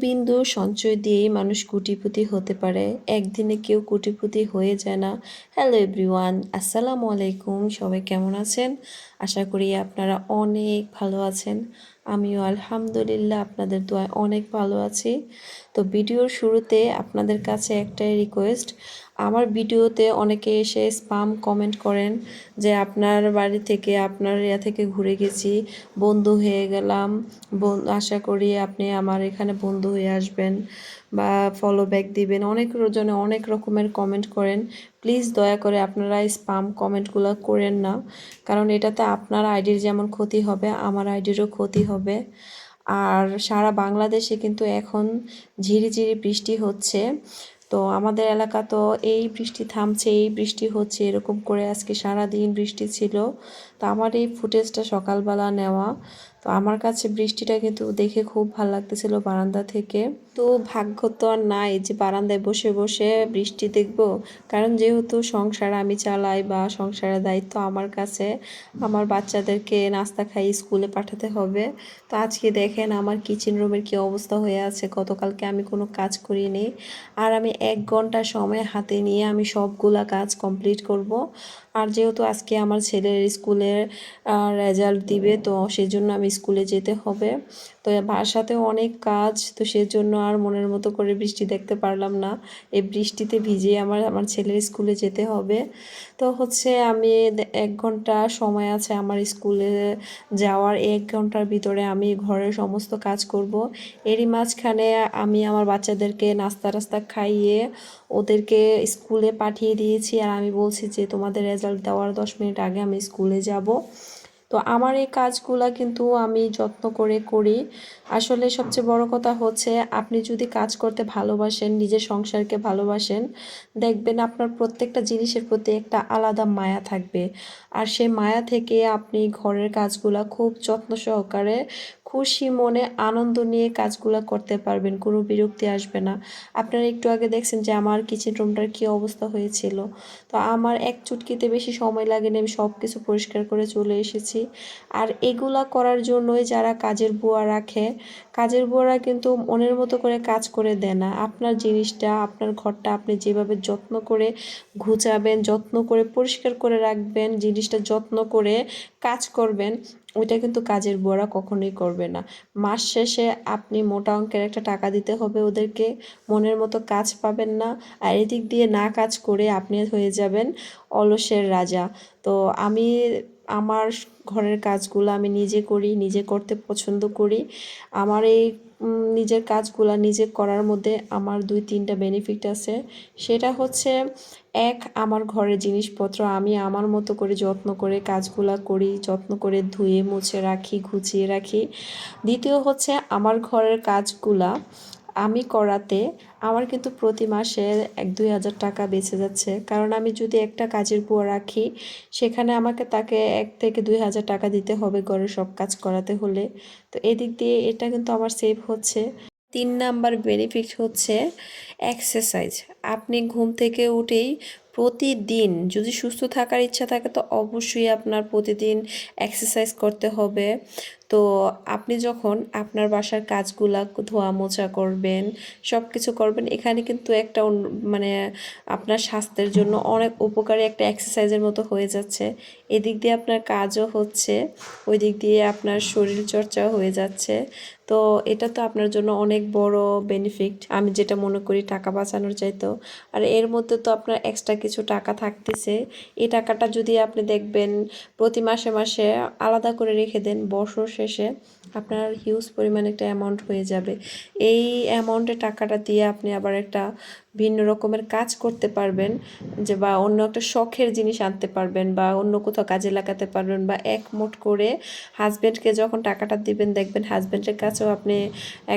বিন্দু সঞ্চয় দিয়েই মানুষ কোটিপতি হতে পারে, একদিনে কেউ কোটিপতি হয়ে যায় না। হ্যালো এভরিওয়ান, আসসালামু আলাইকুম। সবাই কেমন আছেন? আশা করি আপনারা অনেক ভালো আছেন। আমিও আলহামদুলিল্লাহ আপনাদের দোয়ায় অনেক ভালো আছি। তো ভিডিওর শুরুতে আপনাদের কাছে একটাই রিকোয়েস্ট, আমার ভিডিওতে অনেকে এসে স্পাম কমেন্ট করেন যে আপনার বাড়ি থেকে আপনার থেকে ঘুরে গেছি, বন্ধু হয়ে গেলাম, আশা করি আপনি আমার এখানে বন্ধু হয়ে আসবেন বা ফলো ব্যাক দিবেন। অনেক জনে অনেক রকমের কমেন্ট করেন। প্লিজ দয়া করে আপনারা স্পাম কমেন্টগুলো করেন না, কারণ এটাতে আপনার আইডির যেমন ক্ষতি হবে, আমার আইডিরও ক্ষতি হবে। আর সারা বাংলাদেশে কিন্তু এখন ঝিরিঝিরি বৃষ্টি হচ্ছে। তো আমাদের এলাকা তো এই বৃষ্টি থামছে, এই বৃষ্টি হচ্ছে, এরকম করে আজকে সারা দিন বৃষ্টি ছিল। তো আমার এই ফুটেজটা সকালবেলা নেওয়া। তো আমার কাছে বৃষ্টিটা কিন্তু দেখে খুব ভালো লাগতেছিল বারান্দা থেকে। তো ভাগ্য তো আর নাই যে বারান্দায় বসে বসে বৃষ্টি দেখব, কারণ যেহেতু সংসার আমি চালাই বা সংসারের দায়িত্ব আমার কাছে, আমার বাচ্চাদেরকে নাস্তা খাই স্কুলে পাঠাতে হবে। তো আজকে দেখেন আমার কিচেন রুমের কী অবস্থা হয়ে আছে। গতকালকে আমি কোনো কাজ করিনি, আর আমি 1 ঘন্টা সময় হাতে নিয়ে আমি সবগুলা কাজ কমপ্লিট করব। আর যেহেতু আজকে আমার ছেলের স্কুলের রেজাল্ট দিবে, তো সেজন্য আমি স্কুলে যেতে হবে। তো বাসাতেও অনেক কাজ, তো সেজন্য আর মনের মতো করে বৃষ্টি দেখতে পারলাম না। এই বৃষ্টিতে ভিজে আমার ছেলের স্কুলে যেতে হবে। তো হচ্ছে আমি 1 ঘন্টা সময় আছে আমার স্কুলে যাওয়ার। 1 ঘন্টার ভিতরে আমি ঘরের সমস্ত কাজ করব। এরই মাঝখানে আমি আমার বাচ্চাদেরকে নাস্তা টাস্তা খাইয়ে ওদেরকে স্কুলে পাঠিয়ে দিয়েছি। আর আমি বলছি যে তোমাদের রেজাল্ট দেওয়ার 10 মিনিট আগে আমি স্কুলে যাব। তো আমার এই কাজগুলা কিন্তু আমি যত্ন করে করি। আসলে সবচেয়ে বড় কথা হচ্ছে, আপনি যদি কাজ করতে ভালোবাসেন, নিজের সংসারকে ভালোবাসেন, দেখবেন আপনার প্রত্যেকটা জিনিসের প্রতি একটা আলাদা মায়া থাকবে। আর সেই মায়া থেকে আপনি ঘরের কাজগুলা খুব যত্ন সহকারে খুশি মনে আনন্দ নিয়ে কাজগুলো করতে পারবেন, কোনো বিরক্তি আসবে না। আপনারা একটু আগে দেখছেন যে আমার কিচেন রুমটার কী অবস্থা হয়েছিল। তো আমার এক চুটকিতে বেশি সময় লাগেনি, আমি সব কিছু পরিষ্কার করে চলে এসেছি। আর এগুলা করার জন্যই যারা কাজের বুয়া রাখে, কাজের বুয়ারা কিন্তু মনের মতো করে কাজ করে দেয় না। আপনার জিনিসটা, আপনার ঘরটা আপনি যেভাবে যত্ন করে গুছাবেন, যত্ন করে পরিষ্কার করে রাখবেন, জিনিসটা যত্ন করে কাজ করবেন, ওইটা কিন্তু কাজের বুয়ারা কখনোই করবে না। মাস শেষে আপনি মোটা অঙ্কের একটা টাকা দিতে হবে ওদেরকে, মনের মতো কাজ পাবেন না। আর এদিক দিয়ে না কাজ করে আপনি হয়ে যাবেন অলসের রাজা। তো আমি আমার ঘরের কাজগুলো আমি নিজে করি, নিজে করতে পছন্দ করি। আমার এই নিজের কাজগুলো নিজে করার মধ্যে আমার 2-3টা বেনিফিট আছে। সেটা হচ্ছে, এক, আমার ঘরের জিনিসপত্র আমি আমার মতো করে যত্ন করে কাজগুলা করি, যত্ন করে ধুয়ে মুছে রাখি, গুছিয়ে রাখি। দ্বিতীয় হচ্ছে, আমার ঘরের কাজগুলা আমি করাতে আমার কিন্তু প্রতি মাসে 1-2 হাজার টাকা বেঁচে যাচ্ছে। কারণ আমি যদি একটা কাজের বুয়া রাখি, সেখানে আমাকে তাকে 1 থেকে 2 হাজার টাকা দিতে হবে ঘরের সব কাজ করাতে হলে। তো এদিক দিয়ে এটা কিন্তু আমার সেভ হচ্ছে। 3 নাম্বার বেনিফিট হচ্ছে এক্সারসাইজ। আপনি ঘুম থেকে উঠেই প্রতিদিন যদি সুস্থ থাকার ইচ্ছা থাকে, তো অবশ্যই আপনার প্রতিদিন এক্সারসাইজ করতে হবে। তো আপনি যখন আপনার বাসার কাজগুলা ধোয়া মোছা করবেন, সব কিছু করবেন, এখানে কিন্তু একটা মানে আপনার স্বাস্থ্যের জন্য অনেক উপকারী একটা এক্সারসাইজের মতো হয়ে যাচ্ছে। এদিক দিয়ে আপনার কাজও হচ্ছে, ওই দিক দিয়ে আপনার শরীর চর্চাও হয়ে যাচ্ছে। তো এটা তো আপনার জন্য অনেক বড় বেনিফিট, আমি যেটা মনে করি টাকা বাঁচানোর চাইতেও। আর এর মধ্যে তো আপনার এক্সট্রা কিছু টাকা থাকতেছে। এই টাকাটা যদি আপনি দেখবেন প্রতি মাসে মাসে আলাদা করে রেখে দেন, বছর শেষে আপনার হিউজ পরিমাণে একটা অ্যামাউন্ট হয়ে যাবে। এই অ্যামাউন্টের টাকাটা দিয়ে আপনি আবার একটা ভিন্ন রকমের কাজ করতে পারবেন, যে বা অন্য একটা শখের জিনিস আনতে পারবেন, বা অন্য কোথাও কাজে লাগাতে পারবেন। বা একমোট করে হাজব্যান্ডকে যখন টাকাটা দিবেন, দেখবেন হাজব্যান্ডের কাছেও আপনি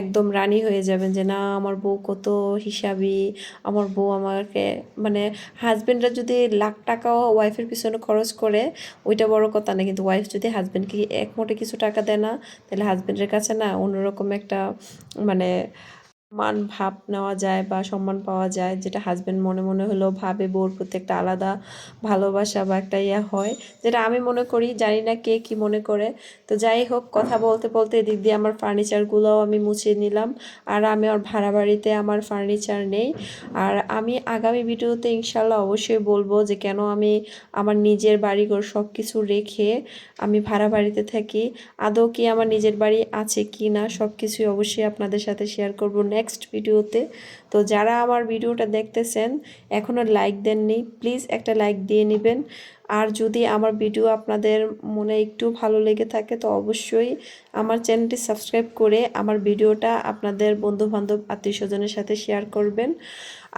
একদম রানী হয়ে যাবেন, যে না আমার বউ কত হিসাবি, আমার বউ আমাকে, মানে হাজব্যান্ডরা যদি লাখ টাকাও ওয়াইফের পিছনে খরচ করে, ওইটা বড় কথা না, কিন্তু ওয়াইফ যদি হাজব্যান্ডকে একমোটে কিছু টাকা দেয় না, তাহলে হাজব্যান্ডের কাছে না অন্যরকম একটা মানে মান ভাব নেওয়া যায় বা সম্মান পাওয়া যায়, যেটা হাজব্যান্ড মনে মনে হলেও ভাবে বউর প্রতি একটা আলাদা ভালোবাসা বা একটা ইয়া হয়, যেটা আমি মনে করি, জানি না কে কি মনে করে। তো যাই হোক, কথা বলতে বলতে এদিক দিয়ে আমার ফার্নিচারগুলোও আমি মুছে নিলাম। আর আমি আর ভাড়া বাড়িতে আমার ফার্নিচার নেই। আর আমি আগামী ভিডিওতে ইনশাল্লাহ অবশ্যই বলবো যে কেন আমি আমার নিজের বাড়িঘর সব কিছু রেখে আমি ভাড়া বাড়িতে থাকি, আদৌ কি আমার নিজের বাড়ি আছে কি না, সব কিছুই অবশ্যই আপনাদের সাথে শেয়ার করব নেক্সট ভিডিওতে। তো যারা আমার ভিডিওটা দেখতেছেন এখনও লাইক দেননি, প্লিজ একটা লাইক দিয়ে নেবেন। আর যদি আমার ভিডিও আপনাদের মনে একটু ভালো লেগে থাকে তো অবশ্যই আমার চ্যানেলটি সাবস্ক্রাইব করে আমার ভিডিওটা আপনাদের বন্ধুবান্ধব আত্মীয় স্বজনের সাথে শেয়ার করবেন।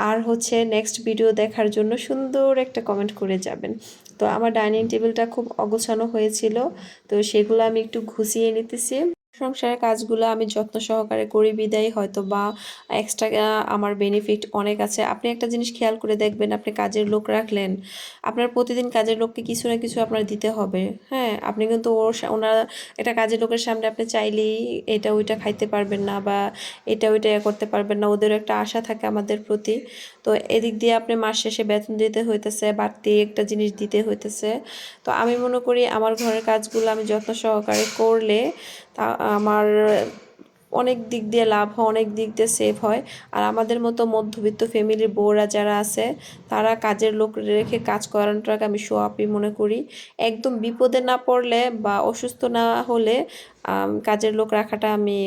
আর হচ্ছে নেক্সট ভিডিও দেখার জন্য সুন্দর একটা কমেন্ট করে যাবেন। তো আমার ডাইনিং টেবিলটা খুব অগোছানো হয়েছিল, তো সেগুলো আমি একটু গুছিয়ে নিতেছি। সংসারের কাজগুলো আমি যত্ন সহকারে করি বিদায় হয়তো বা এক্সট্রা আমার বেনিফিট অনেক আছে। আপনি একটা জিনিস খেয়াল করে দেখবেন, আপনি কাজের লোক রাখলেন, আপনার প্রতিদিন কাজের লোককে কিছু না কিছু আপনার দিতে হবে। হ্যাঁ, আপনি কিন্তু ওনার একটা কাজের লোকের সামনে আপনি চাইলেই এটা ওইটা খাইতে পারবেন না বা এটা ওইটা করতে পারবেন না, ওদেরও একটা আশা থাকে আমাদের প্রতি। তো এদিক দিয়ে আপনি মাস শেষে বেতন দিতে হইতেছে, বাড়তি একটা জিনিস দিতে হইতেছে। তো আমি মনে করি আমার ঘরের কাজগুলো আমি যত্ন সহকারে করলে তা আমার অনেক দিক দিয়ে লাভ হয়, অনেক দিক দিয়ে সেভ হয়। আর আমাদের মতো মধ্যবিত্ত ফ্যামিলির বউরা যারা আছে তারা কাজের লোক রেখে কাজ করানোটাকে আমি শো আপই মনে করি। একদম বিপদে না পড়লে বা অসুস্থ না হলে কাজের লোক রাখাটা আমি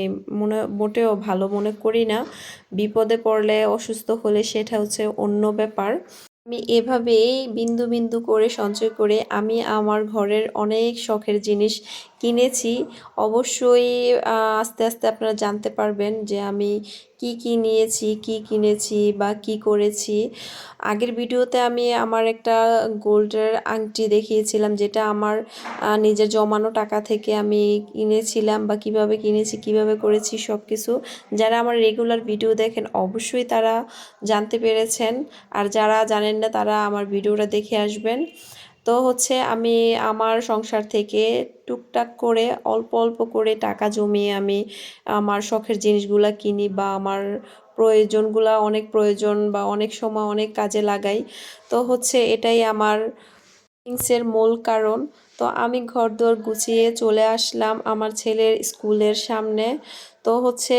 মোটেও ভালো মনে করি না। বিপদে পড়লে অসুস্থ হলে সেটা হচ্ছে অন্য ব্যাপার। আমি এভাবেই বিন্দু বিন্দু করে সঞ্চয় করে আমি আমার ঘরের অনেক শখের জিনিস কিনেছি। অবশ্যই আস্তে আস্তে আপনারা জানতে পারবেন যে আমি কি কি নিয়েছি, কি কিনেছি বা কি করেছি। আগের ভিডিওতে আমি আমার একটা গোল্ডের আংটি দেখিয়েছিলাম, যেটা আমার নিজের জমানো টাকা থেকে আমি কিনেছিলাম বা কিভাবে কিনেছি, কিভাবে করেছি সব কিছু। যারা আমার রেগুলার ভিডিও দেখেন অবশ্যই তারা জানতে পেরেছেন। আর যারা জানেন না তারা আমার ভিডিওটা দেখে আসবেন। তো হচ্ছে আমি আমার সংসার থেকে টুকটাক করে অল্প অল্প করে টাকা জমিয়ে আমি আমার শখের জিনিসগুলা কিনি বা আমার প্রয়োজনগুলা অনেক প্রয়োজন বা অনেক সময় অনেক কাজে লাগাই। তো হচ্ছে এটাই আমার এর মূল কারণ। তো আমি ঘরদোর গুছিয়ে চলে আসলাম আমার ছেলের স্কুলের সামনে। তো হচ্ছে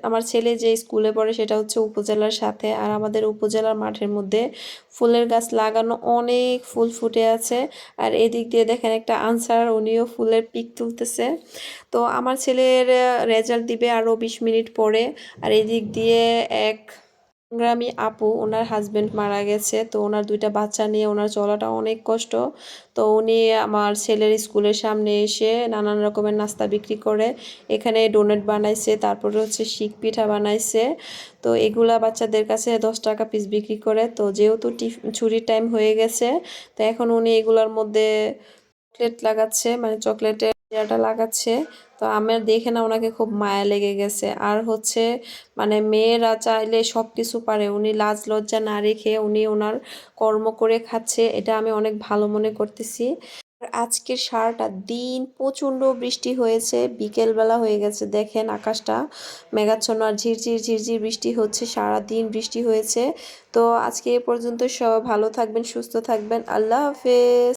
আমার ছেলে যে স্কুলে পড়ে সেটা হচ্ছে উপজেলার সাথে, আর আমাদের উপজেলার মাঠের মধ্যে ফুলের গাছ লাগানো, অনেক ফুল ফুটে আছে। আর এদিক দিয়ে দেখেন একটা আনসার, উনিও ফুলের পিক তুলতেছে। তো আমার ছেলের রেজাল্ট দিবে আরও 20 মিনিট পরে। আর এদিক দিয়ে এক সংগ্রামী আপু, ওনার হাজবেন্ড মারা গেছে, তো ওনার 2টা বাচ্চা নিয়ে ওনার চলাটা অনেক কষ্ট। তো উনি আমার ছেলের স্কুলের সামনে এসে নানান রকমের নাস্তা বিক্রি করে, এখানে ডোনেট বানাইছে, তারপরে হচ্ছে শিক পিঠা বানাইছে। তো এগুলা বাচ্চাদের কাছে 10 টাকা পিস বিক্রি করে। তো যেহেতু ছুটির টাইম হয়ে গেছে, তো এখন উনি এগুলার মধ্যে চকলেট লাগাচ্ছে, মানে চকলেটের ইয়েটা লাগাচ্ছে। তো আমার দেখে না ওনাকে খুব মায়া লেগে গেছে। আর হচ্ছে মানে মেয়েরা চাইলে সব কিছু পারে, উনি লাজ লজ্জা না রেখে উনি ওনার কর্ম করে খাচ্ছে, এটা আমি অনেক ভালো মনে করতেছি। আজকের সারাটা দিন প্রচণ্ড বৃষ্টি হয়েছে, বিকেলবেলা হয়ে গেছে দেখেন আকাশটা মেঘাচ্ছন্ন আর ঝিরঝির ঝিরঝির বৃষ্টি হচ্ছে, সারা দিন বৃষ্টি হয়েছে। তো আজকে এ পর্যন্ত, সবাই ভালো থাকবেন, সুস্থ থাকবেন, আল্লাহ হাফেজ।